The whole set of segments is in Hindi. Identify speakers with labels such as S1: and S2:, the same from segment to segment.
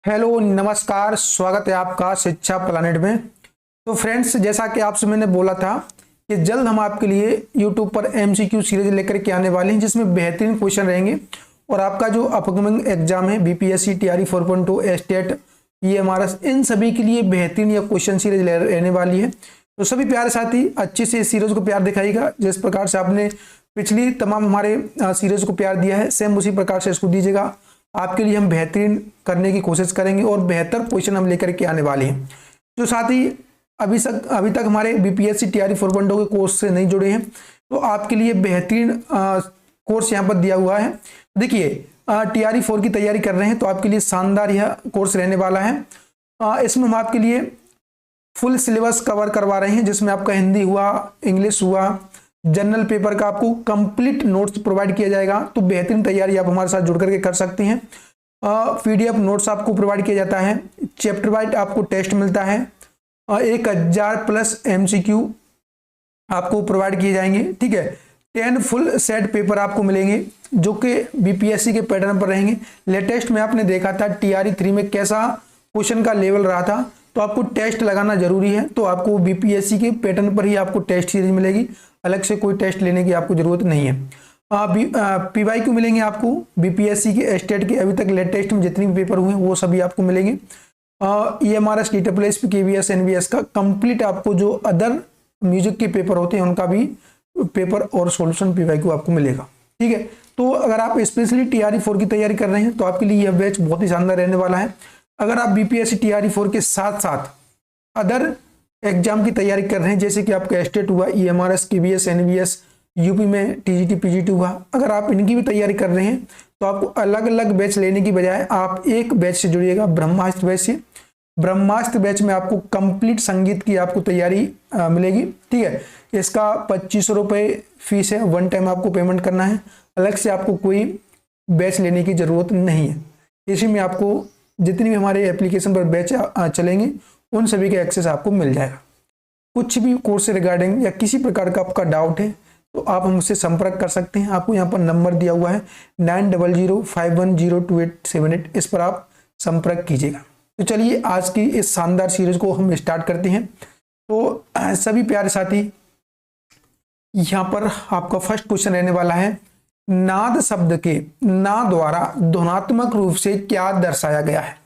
S1: हेलो नमस्कार, स्वागत है आपका शिक्षा प्लानेट में। तो फ्रेंड्स, जैसा कि आपसे मैंने बोला था कि जल्द हम आपके लिए यूट्यूब पर एमसीक्यू सीरीज लेकर के आने वाले हैं, जिसमें बेहतरीन क्वेश्चन रहेंगे और आपका जो अपकमिंग एग्जाम है बीपीएससी टीआरई 4.2 एस्टेट ईएमआरएस, इन सभी के लिए बेहतरीन यह क्वेश्चन सीरीज रहने वाली है। तो सभी प्यारे साथी अच्छे से इस सीरीज को प्यार दिखाइएगा। जिस प्रकार से आपने पिछली तमाम हमारे सीरीज को प्यार दिया है, सेम उसी प्रकार से इसको दीजिएगा। आपके लिए हम बेहतरीन करने की कोशिश करेंगे और बेहतर क्वेश्चन हम लेकर के आने वाले हैं। जो साथी अभी तक हमारे बीपीएससी टीआरई 4.0 के कोर्स से नहीं जुड़े हैं, तो आपके लिए बेहतरीन कोर्स यहाँ पर दिया हुआ है। देखिए, टीआरई 4 की तैयारी कर रहे हैं तो आपके लिए शानदार यह कोर्स रहने वाला है। इसमें हम आपके लिए फुल सिलेबस कवर करवा रहे हैं, जिसमें आपका हिंदी हुआ, इंग्लिश हुआ, जनरल पेपर का आपको कंप्लीट नोट्स प्रोवाइड किया जाएगा। तो बेहतरीन तैयारी आप हमारे साथ जुड़ करके कर सकते हैं। पीडीएफ नोट्स आपको प्रोवाइड किया जाता है, चैप्टर वाइज आपको टेस्ट मिलता है, 1000 प्लस एमसीक्यू आपको प्रोवाइड किए जाएंगे। ठीक है, 10 फुल सेट पेपर आपको मिलेंगे जो कि बीपीएससी के पैटर्न पर रहेंगे। लेटेस्ट में आपने देखा था टीआरई 3 में कैसा क्वेश्चन का लेवल रहा था, तो आपको टेस्ट लगाना जरूरी है। तो आपको बीपीएससी के पैटर्न पर ही आपको टेस्ट सीरीज मिलेगी, अलग से कोई टेस्ट लेने की आपको जरूरत नहीं है। पीवाईक्यू मिलेंगे आपको बीपीएससी के स्टेट के अभी तक लेटेस्ट में जितने भी पेपर हुए हैं वो सभी आपको मिलेंगे। ईएमआरएस, टीएसपी, केवीएस, एनवीएस का कंप्लीट आपको जो अदर म्यूजिक के पेपर होते हैं उनका भी पेपर और सॉल्यूशन पीवाईक्यू आपको मिलेगा। ठीक है, तो अगर आप स्पेशली टीआरई 4 की तैयारी कर रहे हैं तो आपके लिए यह बैच बहुत ही शानदार रहने वाला है। अगर आप बीपीएससी टीआरई 4 के साथ साथ अदर एग्जाम की तैयारी कर रहे हैं, जैसे कि आपका स्टेट हुआ, ईएमआरएस, केवीएस, एनवीएस, यूपी में टीजीटी, पीजीटी हुआ, अगर आप इनकी भी तैयारी कर रहे हैं तो आपको अलग अलग बैच लेने की बजाय आप एक बैच से जुड़िएगा, ब्रह्मास्त्र बैच से। ब्रह्मास्त्र बैच में आपको कंप्लीट संगीत की आपको तैयारी मिलेगी। ठीक है, इसका 2500 रुपये फीस है, वन टाइम आपको पेमेंट करना है, अलग से आपको कोई बैच लेने की जरूरत नहीं है। इसी में आपको जितनी भी हमारे एप्लीकेशन पर बैच चलेंगे उन सभी का एक्सेस आपको मिल जाएगा। कुछ भी कोर्स से रिगार्डिंग या किसी प्रकार का आपका डाउट है तो आप हमसे संपर्क कर सकते हैं। आपको यहाँ पर नंबर दिया हुआ है 9005102878, इस पर आप संपर्क कीजिएगा। तो चलिए आज की इस शानदार सीरीज को हम स्टार्ट करते हैं। तो सभी प्यारे साथी, यहाँ पर आपका फर्स्ट क्वेश्चन रहने वाला है, नाद शब्द के ना द्वारा ध्वनात्मक रूप से क्या दर्शाया गया है,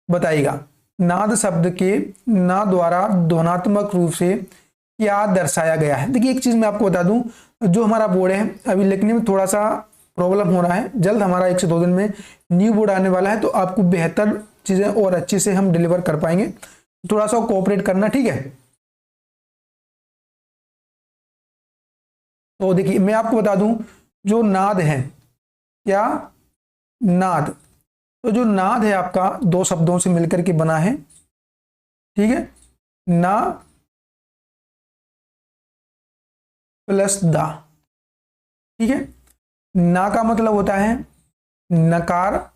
S1: बताइएगा। नाद शब्द के ना द्वारा ध्वनात्मक रूप से क्या दर्शाया गया है। देखिए, एक चीज मैं आपको बता दूं, जो हमारा बोर्ड है अभी लिखने में थोड़ा सा प्रॉब्लम हो रहा है। जल्द हमारा 1 से 2 दिन में न्यू बोर्ड आने वाला है, तो आपको बेहतर चीजें और अच्छे से हम डिलीवर कर पाएंगे। थोड़ा सा कोऑपरेट करना, ठीक है। तो देखिए, मैं आपको बता दूं, जो नाद है, क्या नाद, तो जो नाद है आपका 2 शब्दों से मिलकर के बना है। ठीक है, ना प्लस दा। ठीक है, ना का मतलब होता है नकार,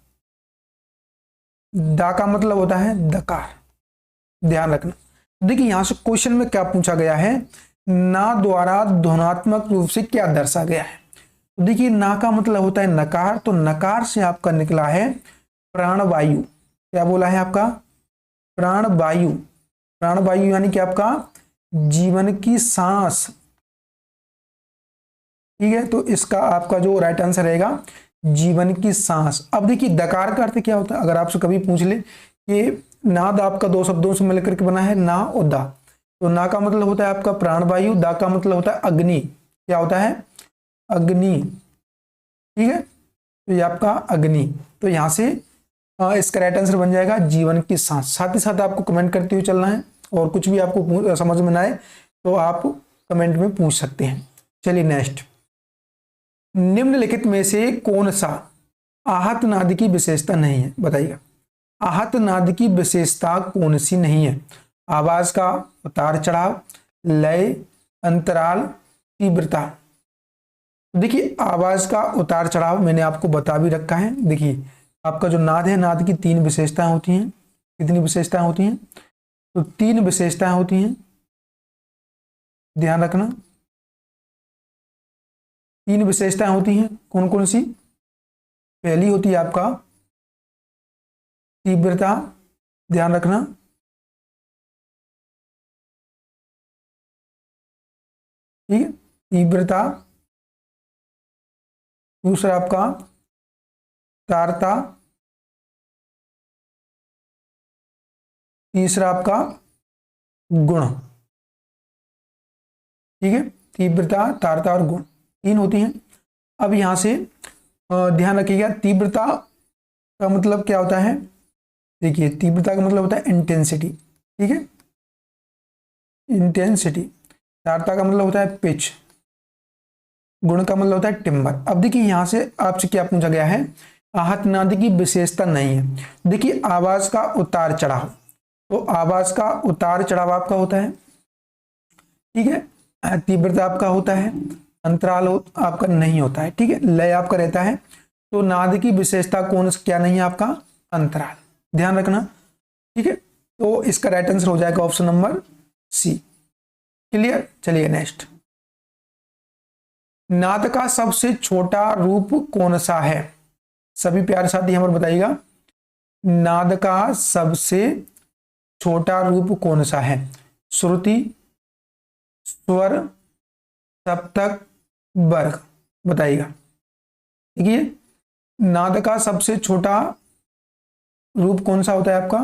S1: दा का मतलब होता है दकार, ध्यान रखना। देखिए, यहां से क्वेश्चन में क्या पूछा गया है, ना द्वारा ध्वनात्मक रूप से क्या दर्शा गया है। तो देखिए, ना का मतलब होता है नकार, तो नकार से आपका निकला है प्राणवायु। क्या बोला है आपका, प्राणवायु। प्राणवायु यानी कि आपका जीवन की सांस। ठीक है, तो इसका आपका जो राइट आंसर रहेगा जीवन की सांस। अब देखिए, दकार का अर्थ क्या होता है, अगर आपसे कभी पूछ ले कि नाद आपका 2 शब्दों से मिलकर के बना है, ना और दा, तो ना का मतलब होता है आपका प्राणवायु, दा का मतलब होता है अग्नि। क्या होता है, अग्नि। ठीक है, तो ये आपका अग्नि, तो यहां से इसका राइट आंसर बन जाएगा जीवन की सांस। साथ ही साथ आपको कमेंट करते हुए चलना है, और कुछ भी आपको समझ में ना आए तो आप कमेंट में पूछ सकते हैं। चलिए नेक्स्ट, निम्नलिखित में से कौन सा आहत नाद की विशेषता नहीं है, बताइएगा। आहत नाद की विशेषता कौन सी नहीं है, आवाज का उतार चढ़ाव, लय, अंतराल, तीव्रता। देखिए, आवाज का उतार चढ़ाव मैंने आपको बता भी रखा है। देखिए, आपका जो नाद है, नाद की 3 विशेषताएं होती हैं। कितनी विशेषताएं होती हैं, तो 3 विशेषताएं होती हैं, ध्यान रखना। 3 विशेषताएं होती हैं, कौन कौन सी। पहली होती है आपका तीव्रता ध्यान रखना, ठीक है, तीव्रता। दूसरा आपका तारता। तीसरा आपका गुण, ठीक है, तीव्रता, तारता और गुण, तीन होती हैं। अब यहां से ध्यान रखिएगा, तीव्रता का मतलब क्या होता है। देखिए, तीव्रता का मतलब होता है इंटेंसिटी, ठीक है, इंटेंसिटी। तारता का मतलब होता है पिच। गुण का मतलब होता है टिम्बर। अब देखिए यहां से आपसे क्या पूछा गया है, आहत नाद की विशेषता नहीं है। देखिए आवाज का उतार चढ़ाव, तो आवाज का उतार चढ़ाव आपका होता है, ठीक है, तीव्रता आपका होता है, अंतराल आपका नहीं होता है, ठीक है, लय आपका रहता है। तो नाद की विशेषता कौन क्या नहीं है आपका, अंतराल, ध्यान रखना, ठीक है। तो इसका राइट आंसर हो जाएगा ऑप्शन नंबर सी। क्लियर। चलिए नेक्स्ट, नाद का सबसे छोटा रूप कौन सा है। सभी प्यारे साथी हमारे बताइएगा, नाद का सबसे छोटा रूप कौन सा है। श्रुति, स्वर, सप्तक, वर्ग, बताइएगा। देखिए नाद का सबसे छोटा रूप कौन सा होता है आपका,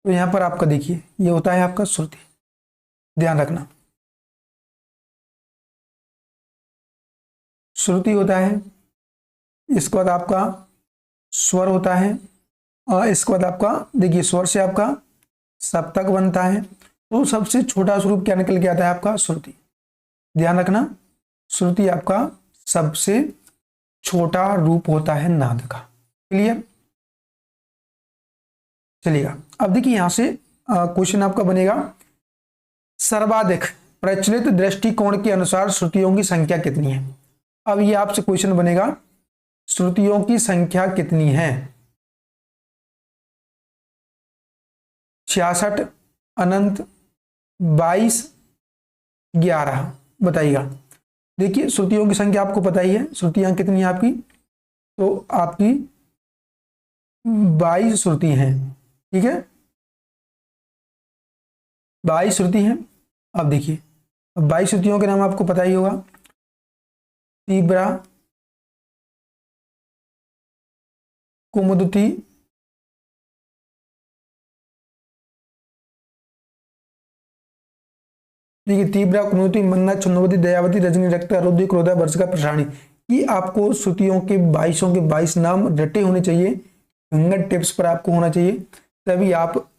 S1: तो यहां पर आपका देखिए ये होता है आपका श्रुति, ध्यान रखना, श्रुति होता है। इसके बाद आपका स्वर होता है, और इसके बाद आपका देखिए स्वर से आपका सप्तक बनता है। तो सबसे छोटा स्वरूप क्या निकल के आता है आपका, श्रुति, ध्यान रखना, श्रुति आपका सबसे छोटा रूप होता है नाद का। क्लियर। चलिएगा अब देखिए यहां से क्वेश्चन आपका बनेगा, सर्वाधिक प्रचलित दृष्टिकोण के अनुसार श्रुतियों की संख्या कितनी है। अब ये आपसे क्वेश्चन बनेगा, श्रुतियों की संख्या कितनी है। 66, अनंत, 22, 11, बताइएगा। देखिए श्रुतियों की संख्या आपको पता ही है, श्रुतियां कितनी है आपकी, तो आपकी 22 श्रुति हैं, ठीक है, 22 श्रुति हैं। अब देखिए 22 श्रुतियों के नाम आपको पता ही होगा, तीव्रा, कुमुदती, देखिए तीव्रा, कुमुदती, मन्ना, छंदोवती, दयावती, रजनी, रक्ता, रुद्र, क्रोधा, वर्षिका, प्रसारणी। कि आपको श्रुतियों के 22 के 22 नाम रटे होने चाहिए, फिंगर टिप्स पर आपको होना चाहिए, तभी आप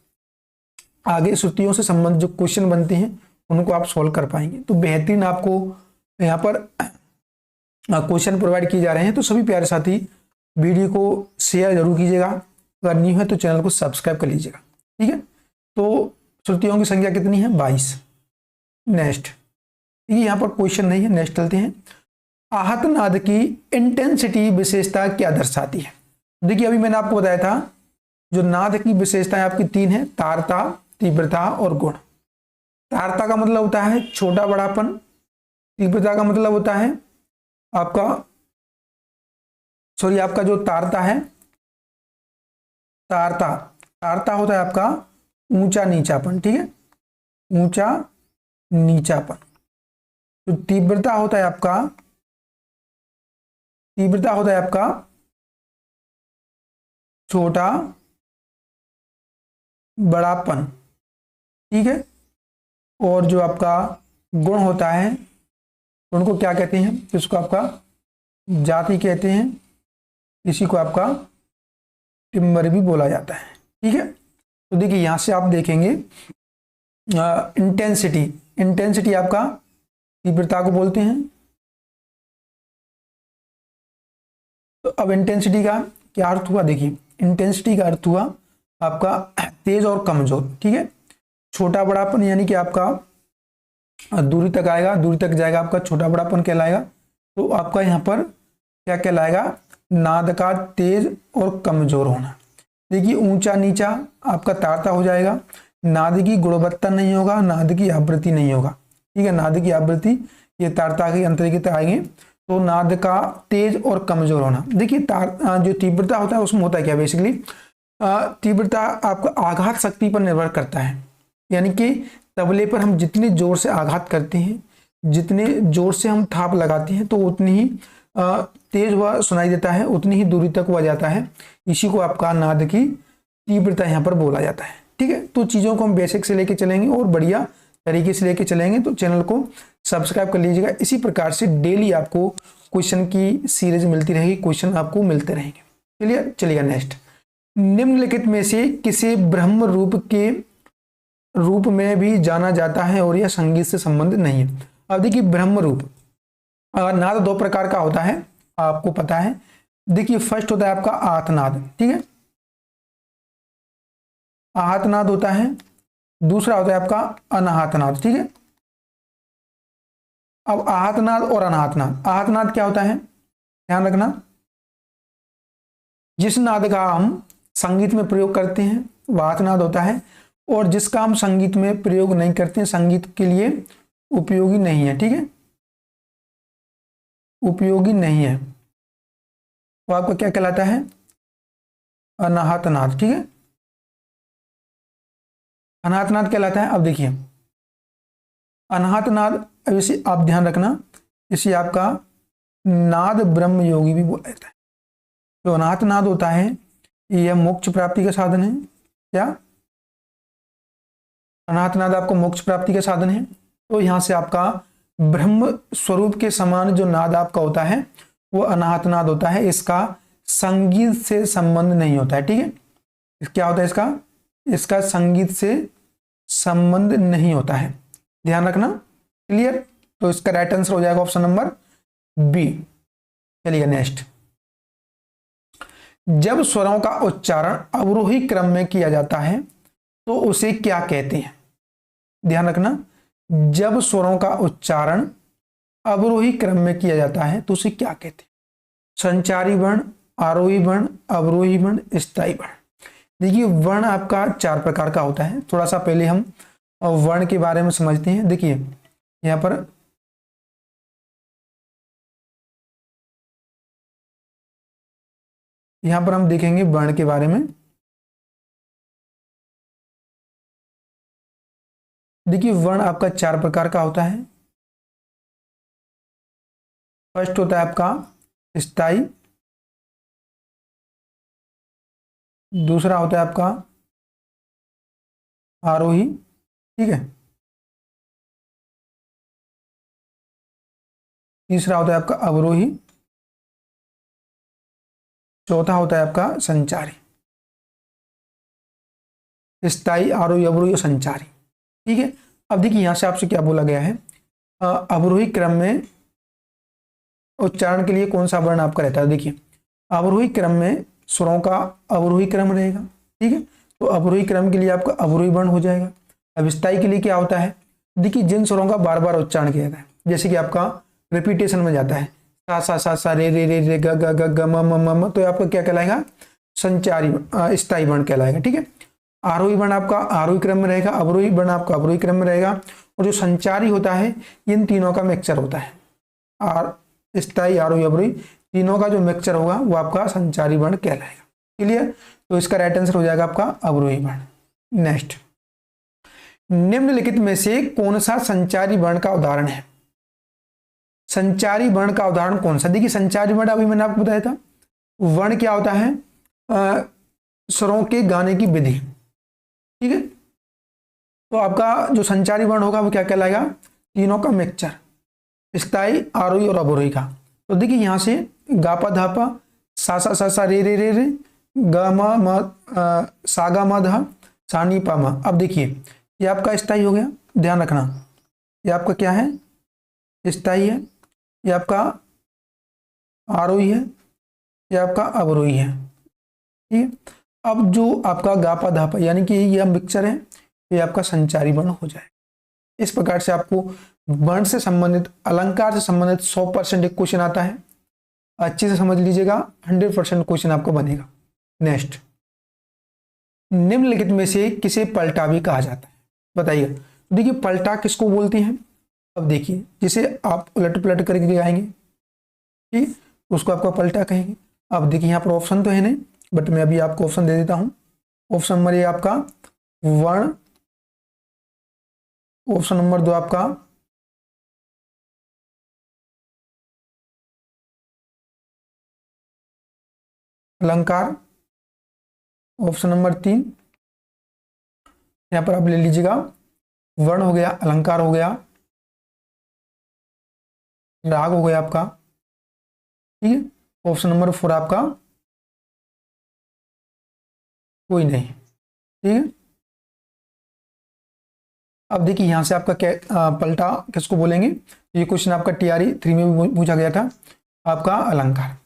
S1: आगे श्रुतियों से संबंधित जो क्वेश्चन बनते हैं उनको आप सॉल्व कर पाएंगे। तो बेहतरीन आपको यहाँ पर क्वेश्चन प्रोवाइड किए जा रहे हैं। तो सभी प्यारे साथी वीडियो को शेयर जरूर कीजिएगा, अगर न्यू है तो चैनल को सब्सक्राइब कर लीजिएगा, ठीक है। तो श्रुतियों की संख्या कितनी है, 22। नेक्स्ट, ये यहाँ पर क्वेश्चन नहीं है, नेक्स्ट चलते हैं। आहत नाद की इंटेंसिटी विशेषता क्या दर्शाती है। देखिए अभी मैंने आपको बताया था जो नाद की विशेषताएं आपकी तीन है, तारता, तीव्रता और गुण। तारता का मतलब होता है छोटा बड़ापन, तीव्रता का मतलब होता है आपका आपका जो तारता है, तारता होता है आपका ऊंचा नीचापन, ठीक है, ऊंचा नीचापन। तो तीव्रता होता है आपका छोटा बड़ापन, ठीक है। और जो आपका गुण होता है उनको क्या कहते हैं, इसको आपका जाति कहते हैं, इसी को आपका टिम्बर भी बोला जाता है, ठीक है। तो देखिए यहां से आप देखेंगे इंटेंसिटी आपका तीव्रता को बोलते हैं। तो अब इंटेंसिटी का क्या अर्थ हुआ, देखिए इंटेंसिटी का अर्थ हुआ आपका तेज और कमजोर, ठीक है। छोटा बड़ापन यानी कि आपका दूरी तक आएगा, दूरी तक जाएगा, आपका छोटा बड़ापन कहलाएगा। तो आपका यहाँ पर क्या कहलाएगा, नाद का तेज और कमजोर होना। देखिए ऊंचा नीचा आपका तारता हो जाएगा, नाद की गुणवत्ता नहीं होगा, नाद की आवृत्ति नहीं होगा, ठीक है, नाद की आवृत्ति ये तारता के अंतर्गत आएंगे। तो नाद का तेज और कमजोर होना। देखिए जो तीव्रता होता है उसमें होता है क्या, बेसिकली तीव्रता आपका आघात शक्ति पर निर्भर करता है, यानी कि तबले पर हम जितने जोर से आघात करते हैं, जितने जोर से हम थाप लगाते हैं, तो उतनी ही तेज वह सुनाई देता है, उतनी ही दूरी तक वह जाता है। इसी को आपका नाद की तीव्रता यहाँ पर बोला जाता है। ठीक है, तो चीज़ों को हम बेसिक से लेके चलेंगे और बढ़िया तरीके से लेके चलेंगे। तो चैनल को सब्सक्राइब कर लीजिएगा। इसी प्रकार से डेली आपको क्वेश्चन की सीरीज मिलती रहेगी, क्वेश्चन आपको मिलते रहेंगे। चलिए चलिएगा नेक्स्ट। निम्नलिखित में से किसे ब्रह्म रूप के रूप में भी जाना जाता है और यह संगीत से संबंधित नहीं है। अब देखिए ब्रह्म रूप नाद दो प्रकार का होता है, आपको पता है। देखिए फर्स्ट होता है आपका आर्तनाद, ठीक है, आहतनाद होता है। दूसरा होता है आपका अनाहतनाद, ठीक है। अब आहतनाद और अनाहतनाद, आहतनाद क्या होता है, ध्यान रखना, जिस नाद का हम संगीत में प्रयोग करते हैं वह आहतनाद होता है, और जिसका हम संगीत में प्रयोग नहीं करते हैं, संगीत के लिए उपयोगी नहीं है, ठीक है, उपयोगी नहीं है, वो आपका क्या कहलाता है, अनाहतनाद, ठीक है, अनाहतनाद कहलाता है। अब देखिए अनाहतनाद, अब इसे आप ध्यान रखना, इसे आपका नाद ब्रह्म योगी भी बोला जाता है। जो अनाहतनाद होता है यह मोक्ष प्राप्ति का साधन है। क्या अनाहतनाद आपको मोक्ष प्राप्ति का साधन है। तो यहाँ से आपका ब्रह्म स्वरूप के समान जो नाद आपका होता है वो अनाहतनाद होता है, इसका संगीत से संबंध नहीं होता है, ठीक है। क्या होता है इसका संगीत से संबंध नहीं होता है, ध्यान रखना, क्लियर। तो इसका राइट आंसर हो जाएगा ऑप्शन नंबर बी। चलिए नेक्स्ट। जब स्वरों का उच्चारण अवरोही क्रम में किया जाता है तो उसे क्या कहते हैं, ध्यान रखना, जब स्वरों का उच्चारण अवरोही क्रम में किया जाता है तो उसे क्या कहते हैं। संचारी वर्ण, आरोही वर्ण, अवरोही वर्ण, स्थायी वर्ण। देखिए वर्ण आपका चार प्रकार का होता है। थोड़ा सा पहले हम वर्ण के बारे में समझते हैं। देखिए यहाँ पर हम देखेंगे वर्ण के बारे में। देखिए वर्ण आपका चार प्रकार का होता है। फर्स्ट होता है आपका स्थायी, दूसरा होता है आपका आरोही, ठीक है, तीसरा होता है आपका अवरोही, चौथा होता है आपका संचारी। स्थायी, आरोही, अवरोही और संचारी, ठीक है। अब देखिए यहां से आपसे क्या बोला गया है, अवरोही क्रम में उच्चारण के लिए कौन सा वर्ण आपका रहता है। देखिए अवरोही क्रम में स्वरों का अवरोही क्रम रहेगा, ठीक है, तो अवरोही क्रम के लिए आपका अवरोही वर्ण हो जाएगा। अब स्थायी के लिए क्या होता है, देखिए जिन स्वरों का बार बार उच्चारण किया जाता है, जैसे कि आपका रिपीटेशन में जाता है सा सा सा सा रे रे रे रे ग ग ग ग म म म, तो आपका क्या कहलाएगा, संचारी स्थायी वर्ण कहलाएगा, ठीक है। आरोही वर्ण आपका आरोही क्रम में रहेगा, अवरोही वर्ण आपका अवरोही क्रम में रहेगा, और जो संचारी होता है इन तीनों का मिक्सचर होता है। स्थायी, आरोही, अवरोही तीनों का जो मिक्सचर होगा वो आपका संचारी वर्ण कहलाएगा, क्लियर। तो इसका राइट आंसर हो जाएगा आपका अवरोही वर्ण। नेक्स्ट, निम्नलिखित में से कौन सा संचारी वर्ण का उदाहरण है। संचारी वर्ण का उदाहरण कौन सा। देखिए संचारी वर्ण अभी मैंने आपको बताया था, वर्ण क्या होता है, स्वरों के गाने की विधि, ठीक है। तो आपका जो संचारी वर्ण होगा वो क्या कहलाएगा, तीनों का मिक्सचर, स्थायी, आरोही और अवरोही का। तो देखिए यहां से गापा धापा सा सा सा सा रे रे रे रे ग म सा गा म धा सा नी पा मा। अब देखिए ये आपका स्थायी हो गया, ध्यान रखना, ये आपका क्या है, स्थायी है, ये आपका आरोही है, ये आपका अवरोही है, ठीक है। अब जो आपका गापा धापा यानी कि ये मिक्सचर है, ये आपका संचारी वर्ण हो जाए। इस प्रकार से आपको वर्ण से संबंधित, अलंकार से संबंधित 100% एक क्वेश्चन आता है। अच्छे से समझ लीजिएगा, 100% क्वेश्चन आपको बनेगा। नेक्स्ट, निम्नलिखित में से किसे पलटा भी कहा जाता है, बताइए। देखिए पलटा किसको बोलते हैं। अब देखिए जिसे आप उलट पलट करके गाएंगे, ठीक, उसको आपका पलटा कहेंगे। अब देखिए यहाँ पर ऑप्शन तो है नहीं, बट मैं अभी आपको ऑप्शन दे देता हूँ। ऑप्शन नंबर ए आपका वर्ण, ऑप्शन नंबर 2 आपका अलंकार, ऑप्शन नंबर 3 यहां पर आप ले लीजिएगा वर्ण हो गया, अलंकार हो गया, राग हो गया आपका, ठीक है। ऑप्शन नंबर 4 आपका कोई नहीं, ठीक है। अब देखिए यहां से आपका क्या पलटा किसको बोलेंगे, ये क्वेश्चन आपका टीआरई 3 में भी पूछा गया था। आपका अलंकार,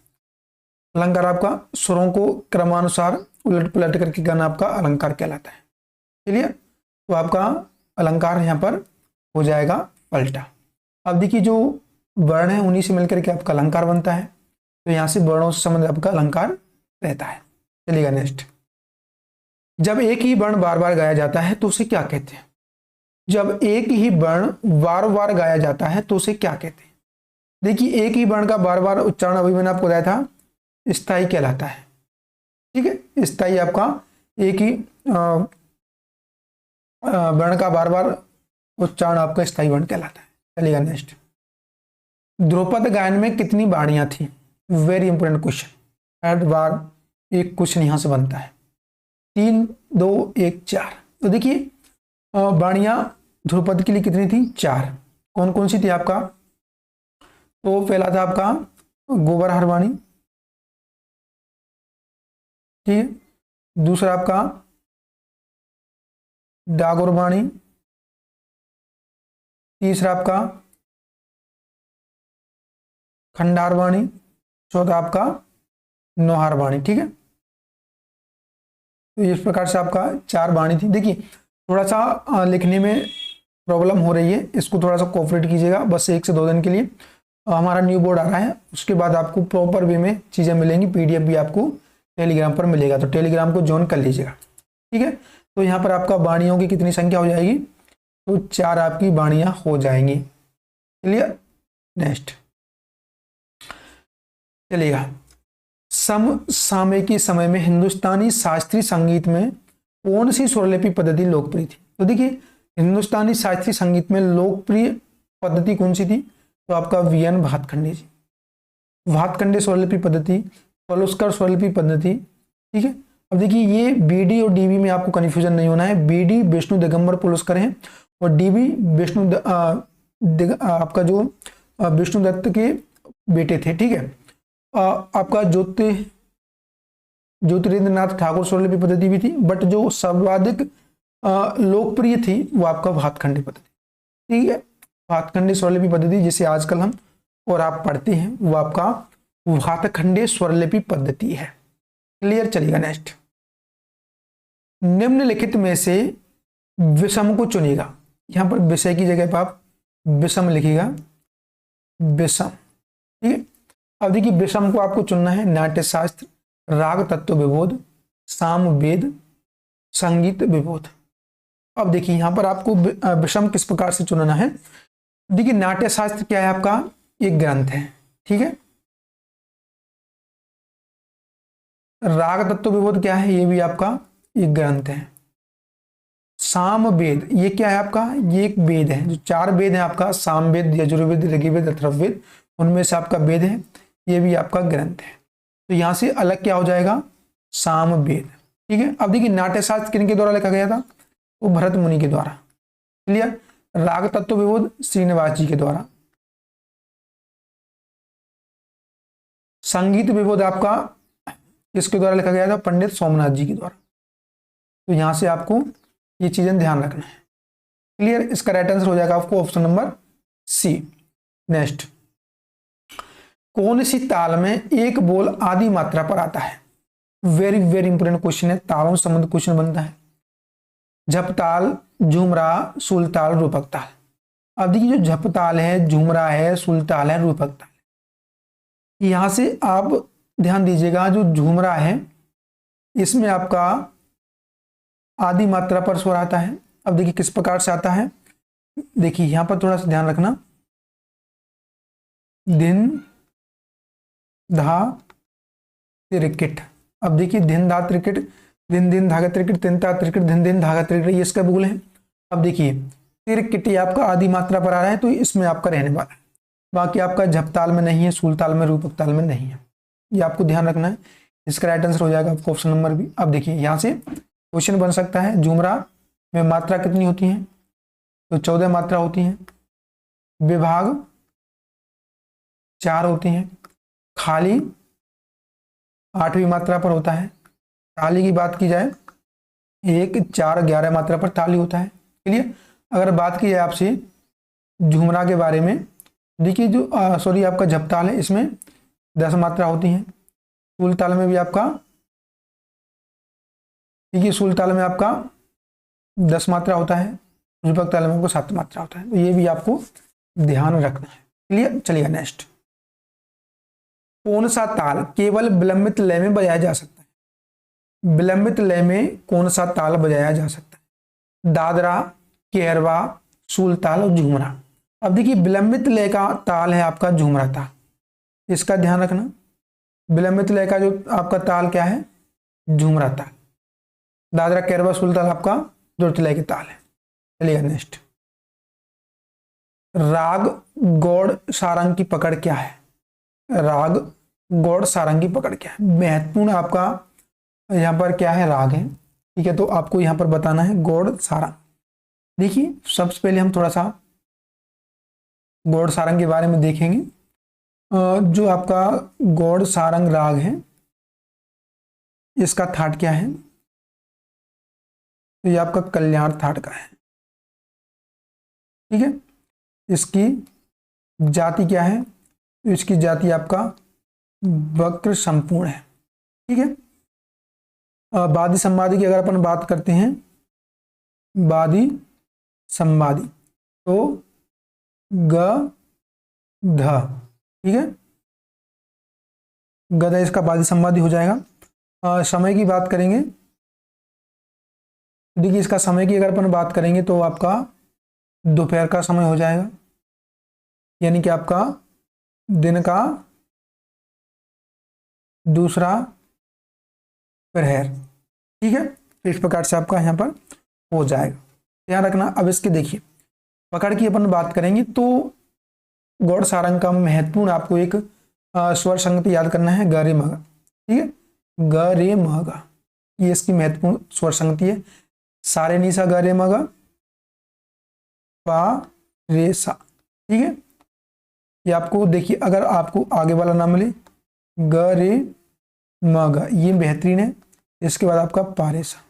S1: अलंकार आपका स्वरों को क्रमानुसार उलट पलट करके गाना आपका अलंकार कहलाता है। क्लियर, तो आपका अलंकार यहां पर हो जाएगा पलटा। अब देखिए जो वर्ण है उन्हीं से मिलकर के आपका अलंकार बनता है, तो यहां से वर्णों से संबंधित आपका अलंकार रहता है। चलिएगा नेक्स्ट, जब एक ही वर्ण बार बार गाया जाता है तो उसे क्या कहते हैं? जब एक ही वर्ण बार बार गाया जाता है तो उसे क्या कहते हैं? देखिए एक ही वर्ण का बार बार उच्चारण अभी मैंने आपको बताया था स्थाई कहलाता है, ठीक है। स्थाई आपका एक ही वर्ण का बार बार उच्चारण आपका स्थाई वर्ण कहलाता है। चलिएगा नेक्स्ट, ध्रुपद गायन में कितनी बाणियां थी? वेरी इंपोर्टेंट क्वेश्चन, हर बार एक क्वेश्चन यहां से बनता है। 3 2 1 4। तो देखिए बाणियां ध्रुपद के लिए कितनी थी? 4। कौन कौन सी थी आपका? तो पहला था आपका गोबरहार बाणी, ठीक है। दूसरा आपका डागोर बाणी, तीसरा आपका खंडार बाणी, चौथा आपका नौहार बाणी, ठीक है। तो इस प्रकार से आपका 4 बाणी थी। देखिए थोड़ा सा लिखने में प्रॉब्लम हो रही है, इसको थोड़ा सा कोऑपरेट कीजिएगा बस 1 से 2 दिन के लिए। हमारा न्यू बोर्ड आ रहा है, उसके बाद आपको प्रॉपर वे में चीज़ें मिलेंगी, पीडीएफ भी आपको टेलीग्राम पर मिलेगा, तो टेलीग्राम को ज्वाइन कर लीजिएगा, ठीक है। तो यहाँ पर आपका बाणियों की कितनी संख्या हो जाएगी? तो 4 आपकी बाणियां हो जाएंगी। क्लियर, नेक्स्ट चलिएगा, समसामयिकी समय में हिंदुस्तानी शास्त्रीय संगीत में कौन सी स्वरलिपि पद्धति लोकप्रिय थी? तो देखिए हिंदुस्तानी शास्त्रीय संगीत में लोकप्रिय पद्धति कौन सी थी? तो आपका वीएन भातखंडे जी, भातखंडे स्वरलिपि पद्धति, पलुस्कर स्वरलिपि पद्धति, ठीक है। अब देखिए ये बीडी और डीबी में आपको कंफ्यूजन नहीं होना है, बीडी विष्णु दिगंबर पुलस्कर है और डीबी विष्णु आपका जो विष्णुदत्त के बेटे थे, ठीक है। आपका ज्योतिरेंद्रनाथ ठाकुर स्वरलिपि पद्धति भी थी, बट जो सर्वाधिक लोकप्रिय थी वो आपका भातखंडे पद्धति, ठीक है। भातखंडे स्वरलिपि पद्धति जिसे आजकल हम और आप पढ़ते हैं वो आपका भातखंडे स्वरलिपि पद्धति है। क्लियर, चलिएगा नेक्स्ट, निम्नलिखित में से विषम को चुनिएगा। यहां पर विषय की जगह पर आप विषम लिखिएगा, विषम, ठीक है। अब देखिए विषम को आपको चुनना है नाट्य शास्त्र, राग तत्व विबोध, साम वेद, संगीत विबोध। अब देखिए यहां पर आपको विषम किस प्रकार से चुनना है। देखिए नाट्य शास्त्र क्या है? आपका एक ग्रंथ है, ठीक है। राग तत्व विबोध क्या है? ये भी आपका एक ग्रंथ है। साम वेद ये क्या है आपका? ये एक वेद है, जो 4 वेद है आपका, साम वेद, यजुर्वेद, ऋग्वेद, अथर्ववेद, उनमें से आपका वेद है, ये भी आपका ग्रंथ है। तो यहां से अलग क्या हो जाएगा? साम वेद, ठीक है। अब देखिए नाट्य शास्त्र किनके द्वारा लिखा गया था? वो भरत मुनि के द्वारा। क्लियर, राग तत्व विबोध श्रीनिवास जी के द्वारा। संगीत विबोध आपका किसके द्वारा लिखा गया था? पंडित सोमनाथ जी के द्वारा। तो यहां से आपको ये चीजें ध्यान रखना है। क्लियर, इसका राइट आंसर हो जाएगा आपको ऑप्शन नंबर सी। नेक्स्ट, कौन सी ताल में एक बोल आदि मात्रा पर आता है? वेरी वेरी इंपोर्टेंट क्वेश्चन है, तालों से संबंधित क्वेश्चन बनता है। झप ताल, झुमरा, सुलताल, रूपक ताल। अब देखिए जो झप ताल है, झुमरा है, सुलताल है, रूपक ताल, यहां से आप ध्यान दीजिएगा, जो झुमरा है इसमें आपका आदि मात्रा पर स्वर आता है। अब देखिए किस प्रकार से आता है, देखिए यहां पर थोड़ा सा ध्यान रखना, दिन धा त्रिकिट। अब देखिए दिन धा त्रिकिट दिन दिन धागा त्रिकट, तिनता त्रिकट, दिन दिन धागा त्रिकट, ये इसका बोल है। अब देखिए तिरकिट ये आपका आदि मात्रा पर आ रहा है तो इसमें आपका रहने वाला है। बाकी आपका झपताल में नहीं है, सूलताल में, रूपक ताल में नहीं है, ये आपको ध्यान रखना है। इसका राइट आंसर हो जाएगा आपको ऑप्शन नंबर बी। अब देखिए यहाँ से क्वेश्चन बन सकता है, झुमरा में मात्रा कितनी होती है? तो 14 मात्रा होती है। विभाग 4 होती हैं। खाली 8वीं मात्रा पर होता है। ताली की बात की जाए 1, 4, 11 मात्रा पर ताली होता है। चलिए अगर बात की जाए आपसे झुमरा के बारे में, देखिए जो सॉरी आपका झपताल है इसमें 10 मात्रा होती हैं। सूलताल में भी आपका, देखिए सूलताल में आपका 10 मात्रा होता है, रूपक ताल में आपको 7 मात्रा होता है। तो ये भी आपको ध्यान रखना है। क्लियर? चलिए नेक्स्ट, कौन सा ताल केवल विलंबित लय में बजाया जा सकता है? विलंबित लय में कौन सा ताल बजाया जा सकता है? दादरा, केरवा, सूलताल और झुमरा। अब देखिए विलंबित लय का ताल है आपका झुमरा ताल, इसका ध्यान रखना। विलंबित लय का जो आपका ताल क्या है? झुमरा ताल। दादरा, केरवा, सूलताल आपका द्रुत लय के ताल है। चलिए नेक्स्ट, राग गौड़ सारंग की पकड़ क्या है? राग गौड़ सारंग की पकड़ क्या है? महत्वपूर्ण आपका यहाँ पर क्या है? राग है। ठीक है, तो आपको यहाँ पर बताना है गौड़ सारंग। देखिए सबसे पहले हम थोड़ा सा गौड़ सारंग के बारे में देखेंगे। जो आपका गौड़ सारंग राग है इसका थाट क्या है? तो ये आपका कल्याण थाट का है। ठीक है, इसकी जाति क्या है? तो इसकी जाति आपका वक्र संपूर्ण है। ठीक है, वादी संवादी की अगर अपन बात करते हैं, वादी संवादी तो ग ध, ठीक है, गधा इसका वादी संवादी हो जाएगा। समय की बात करेंगे, देखिए इसका समय की अगर अपन बात करेंगे तो आपका दोपहर का समय हो जाएगा, यानी कि आपका दिन का दूसरा प्रहर। ठीक है, तो इस प्रकार से आपका यहाँ पर हो जाएगा, ध्यान रखना। अब इसके देखिए पकड़ की अपन बात करेंगे तो गौड़ सारंग का महत्वपूर्ण आपको एक स्वर संगति याद करना है, ग रे म ग। ठीक है, ग रे म ग, ये इसकी महत्वपूर्ण स्वर संगति है। सा रे नी सा ग रे म ग, पा रे सा। ठीक है, ये आपको देखिए अगर आपको आगे वाला ना मिले ग रे म ग, ये बेहतरीन है। इसके बाद आपका पा रे सा,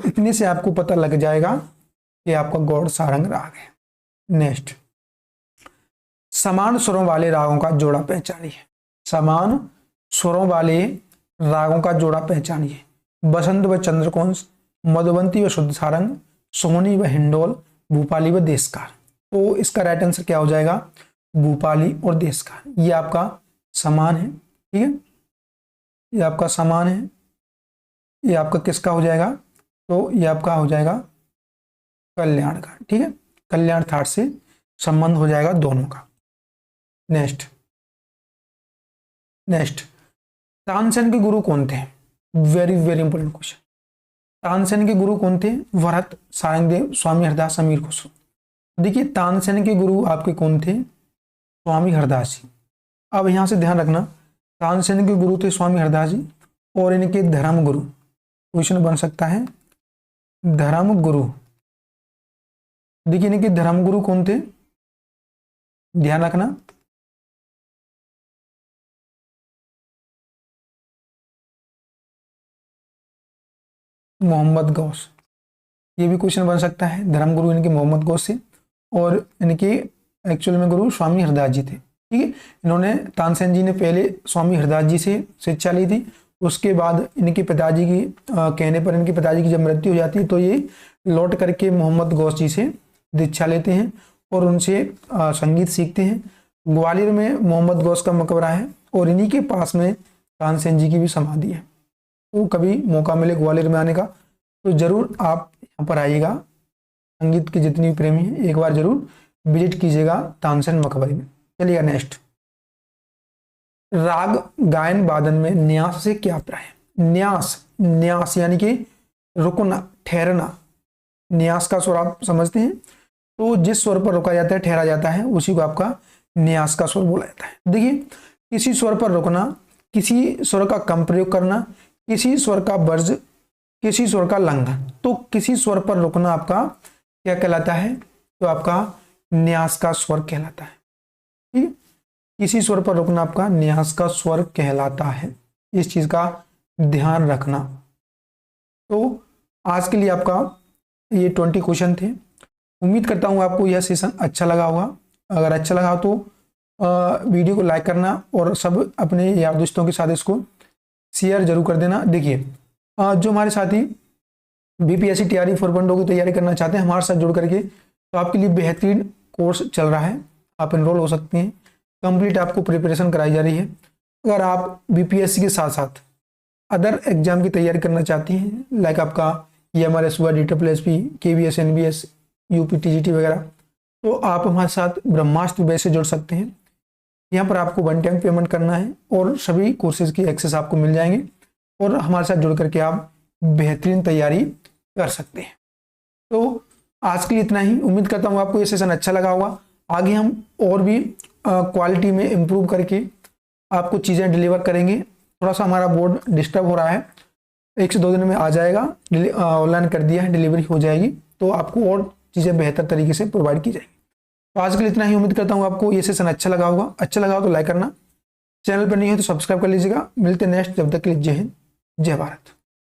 S1: इतने से आपको पता लग जाएगा कि आपका गौड़ सारंग राग है। नेक्स्ट, समान स्वरों वाले रागों का जोड़ा पहचानिए। समान स्वरों वाले रागों का जोड़ा पहचानिए। बसंत व चंद्रकोंस, मधुबंती व शुद्ध सारंग, सोहनी व हिंडोल, भूपाली व देशकार। तो इसका राइट आंसर क्या हो जाएगा? भूपाली और देशकार। ये आपका समान है। ठीक है, ये आपका समान है। ये आपका किसका हो जाएगा? तो ये आपका हो जाएगा कल्याण का। ठीक है, कल्याण थाट से संबंध हो जाएगा दोनों का। नेक्स्ट, तानसेन के गुरु कौन थे? Very very important question. Tansen के गुरु कौन थे? भरत, सारंगदेव, स्वामी हरदास, समीर खुसरो। देखिए तानसेन के गुरु आपके कौन थे? स्वामी हरदास जी। अब यहां से ध्यान रखना, तानसेन के गुरु थे स्वामी हरदास जी और इनके धर्म गुरु। क्वेश्चन बन सकता है धर्म गुरु। देखिए इनके धर्म गुरु कौन थे? ध्यान रखना, मोहम्मद गौस। ये भी क्वेश्चन बन सकता है, धर्मगुरु इनके मोहम्मद गौस से और इनके एक्चुअल में गुरु स्वामी हरदास जी थे। ठीक है, इन्होंने तानसेन जी ने पहले स्वामी हरदास जी से शिक्षा ली थी। उसके बाद इनके पिताजी की कहने पर इनके पिताजी की जब मृत्यु हो जाती है तो ये लौट करके मोहम्मद गौस जी से दीक्षा लेते हैं और उनसे संगीत सीखते हैं। ग्वालियर में मोहम्मद गौस का मकबरा है और इन्हीं के पास में तानसेन जी की भी समाधि है। तो कभी मौका मिले ग्वालियर में आने का तो जरूर आप यहाँ पर आइएगा। संगीत के जितनी भी प्रेमी हैं एक बार जरूर विजिट कीजिएगा तानसेन मकबरे में। चलिए नेक्स्ट, राग गायन वादन में न्यास से क्या अभिप्राय है? न्यास, न्यास यानी कि रुकना, ठहरना। न्यास का स्वर आप समझते हैं, तो जिस स्वर पर रुका जाता है, ठहरा जाता है, उसी को आपका न्यास का स्वर बोला जाता है। देखिए, किसी स्वर पर रुकना, किसी स्वर का कम प्रयोग करना, किसी स्वर का वर्ज, किसी स्वर का लंघन। तो किसी स्वर पर रुकना आपका क्या कहलाता है? तो आपका न्यास का स्वर कहलाता है। ठीक है, किसी स्वर पर रुकना आपका न्यास का स्वर कहलाता है। इस चीज का ध्यान रखना। तो आज के लिए आपका ये 20 क्वेश्चन थे। उम्मीद करता हूँ आपको यह सेशन अच्छा लगा होगा। अगर अच्छा लगा तो वीडियो को लाइक करना और सब अपने यार दोस्तों के साथ इसको शेयर जरूर कर देना। देखिए, जो हमारे साथी बीपीएससी टीआरई 4.0 की तैयारी करना चाहते हैं हमारे साथ जुड़ करके, तो आपके लिए बेहतरीन कोर्स चल रहा है, आप एनरोल हो सकते हैं। कंप्लीट आपको प्रिपरेशन कराई जा रही है। अगर आप बीपीएससी के साथ साथ अदर एग्जाम की तैयारी करना चाहती हैं, लाइक आपका EMRS हुआ, DSSP, KVS, NBS, UP, TGT वगैरह, तो आप हमारे साथ ब्रह्मास्त्र बैच से जुड़ सकते हैं। यहाँ पर आपको 1 टाइम पेमेंट करना है और सभी कोर्सेज की एक्सेस आपको मिल जाएंगे और हमारे साथ जुड़ करके आप बेहतरीन तैयारी कर सकते हैं। तो आज के लिए इतना ही। उम्मीद करता हूँ आपको ये सेशन अच्छा लगा होगा। आगे हम और भी क्वालिटी में इम्प्रूव करके आपको चीज़ें डिलीवर करेंगे। थोड़ा सा हमारा बोर्ड डिस्टर्ब हो रहा है, 1 से 2 दिन में आ जाएगा, ऑनलाइन कर दिया है, डिलीवरी हो जाएगी, तो आपको और चीज़ें बेहतर तरीके से प्रोवाइड की जाएगी। तो आज के लिए इतना ही। उम्मीद करता हूँ आपको ये सेशन अच्छा लगा होगा। अच्छा लगा हो तो लाइक करना, चैनल पर नहीं हो तो सब्सक्राइब कर लीजिएगा। मिलते नेक्स्ट, जब तक के लिए जय हिंद, जय भारत।